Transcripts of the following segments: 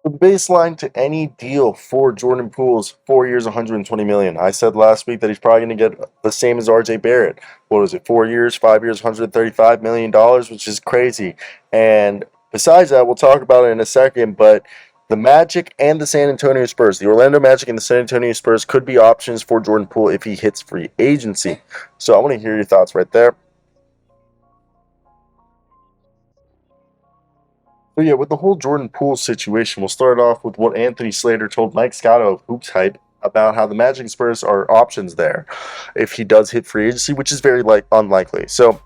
The baseline to any deal for Jordan Poole's 4 years, 120 million. I said last week that he's probably going to get the same as RJ Barrett. What was it? 4 years, 5 years, $135 million, which is crazy. And besides that, we'll talk about it in a second. But the Magic and the San Antonio Spurs, the Orlando Magic and the San Antonio Spurs, could be options for Jordan Poole if he hits free agency. So I want to hear your thoughts right there. So yeah, with the whole Jordan Poole situation, we'll start off with what Anthony Slater told Mike Scotto of HoopsHype about how the Magic Spurs are options there if he does hit free agency, which is very unlikely. So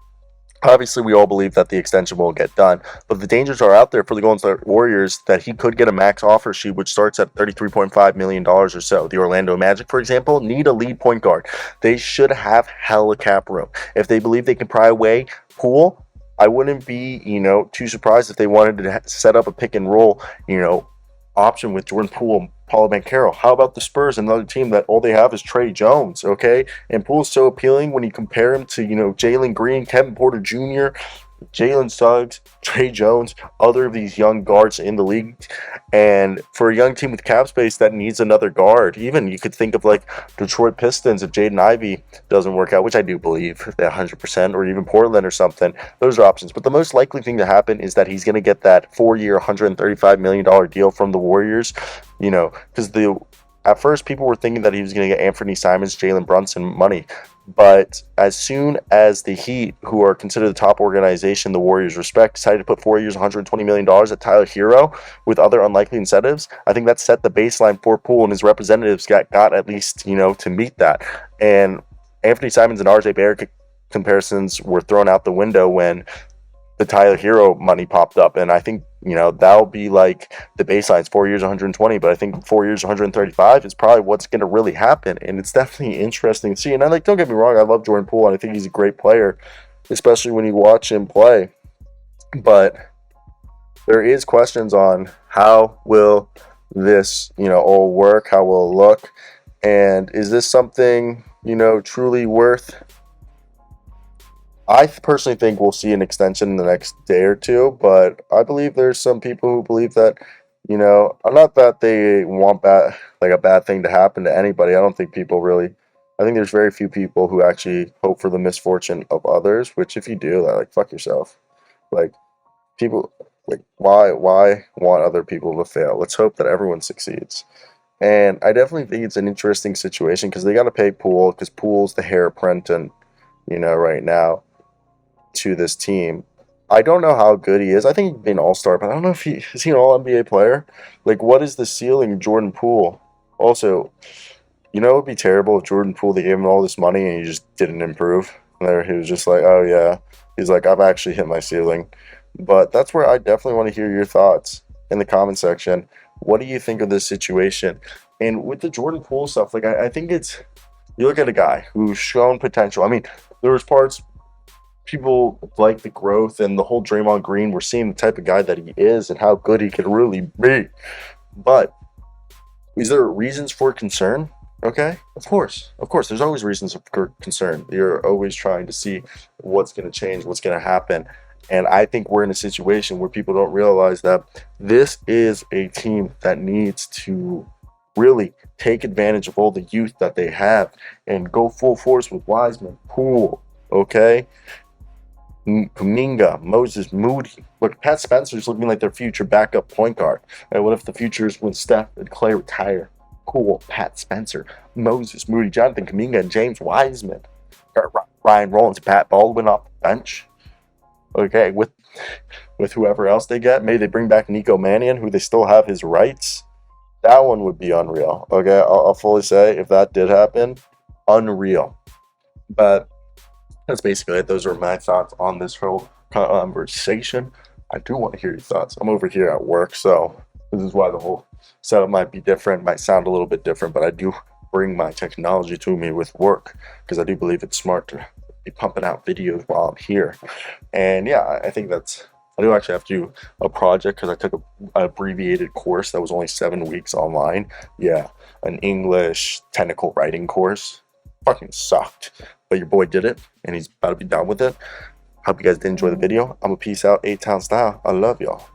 obviously, we all believe that the extension will get done, but the dangers are out there for the Golden State Warriors that he could get a max offer sheet, which starts at $33.5 million or so. The Orlando Magic, for example, need a lead point guard. They should have hella cap room. If they believe they can pry away Poole, I wouldn't be, too surprised if they wanted to set up a pick and roll, option with Jordan Poole and Paulo Banchero. How about the Spurs, another team that all they have is Trey Jones, okay? And Poole's so appealing when you compare him to, Jalen Green, Kevin Porter Jr., Jalen Suggs, Trey Jones, other of these young guards in the league. And for a young team with cap space that needs another guard, even you could think of like Detroit Pistons if Jaden Ivey doesn't work out, which I do believe 100%, or even Portland or something. Those are options. But the most likely thing to happen is that he's going to get that 4-year, $135 million deal from the Warriors, because at first people were thinking that he was going to get Anfernee Simons, Jalen Brunson money. But as soon as the Heat, who are considered the top organization the Warriors respect, decided to put 4 years, $120 million at Tyler Herro with other unlikely incentives, I think that set the baseline for Poole, and his representatives got at least, to meet that. And Anfernee Simons and RJ Barrett comparisons were thrown out the window when the Tyler Herro money popped up. And I think, that'll be like the baseline's 4 years, 120, but I think 4 years, 135 is probably what's going to really happen. And it's definitely interesting to see. And don't get me wrong, I love Jordan Poole, and I think he's a great player, especially when you watch him play. But there is questions on how will this, all work, how will it look, and is this something, truly worth. I personally think we'll see an extension in the next day or two, but I believe there's some people who believe that, not that they want a bad thing to happen to anybody. I don't think people really. I think there's very few people who actually hope for the misfortune of others. Which, if you do that, fuck yourself. Like, people, why want other people to fail? Let's hope that everyone succeeds. And I definitely think it's an interesting situation because they got to pay Poole, because Poole's the heir apparent, right now to this team. I don't know how good he is. I think he'd be an all-star, but I don't know if is he an all-NBA player? What is the ceiling of Jordan Poole? Also, it would be terrible if Jordan Poole, they gave him all this money and he just didn't improve. And he was just like, oh yeah. He's like, I've actually hit my ceiling. But that's where I definitely want to hear your thoughts in the comment section. What do you think of this situation? And with the Jordan Poole stuff, I think it's, you look at a guy who's shown potential. I mean, there was parts people like the growth and the whole Draymond Green. We're seeing the type of guy that he is and how good he could really be. But is there reasons for concern? Okay, of course. There's always reasons for concern. You're always trying to see what's going to change, what's going to happen. And I think we're in a situation where people don't realize that this is a team that needs to really take advantage of all the youth that they have and go full force with Wiseman, Poole, okay? Kuminga, Moses Moody. Look, Pat Spencer's looking like their future backup point guard. And what if the future is when Steph and Clay retire? Cool, Pat Spencer, Moses Moody, Jonathan Kuminga, and James Wiseman. Got Ryan Rollins, Pat Baldwin off the bench. Okay, with whoever else they get, maybe they bring back Nico Mannion, who they still have his rights. That one would be unreal. Okay, I'll fully say if that did happen, unreal. But that's basically it. Those are my thoughts on this whole conversation. I do want to hear your thoughts. I'm over here at work, so this is why the whole setup might be different, might sound a little bit different, but I do bring my technology to me with work because I do believe it's smart to be pumping out videos while I'm here. And yeah, I think that's, I do actually have to do a project because I took an abbreviated course that was only 7 weeks online. Yeah, an English technical writing course. Fucking sucked. But your boy did it, and he's about to be done with it. Hope you guys did enjoy the video. I'm a peace out, A-Town style. I love y'all.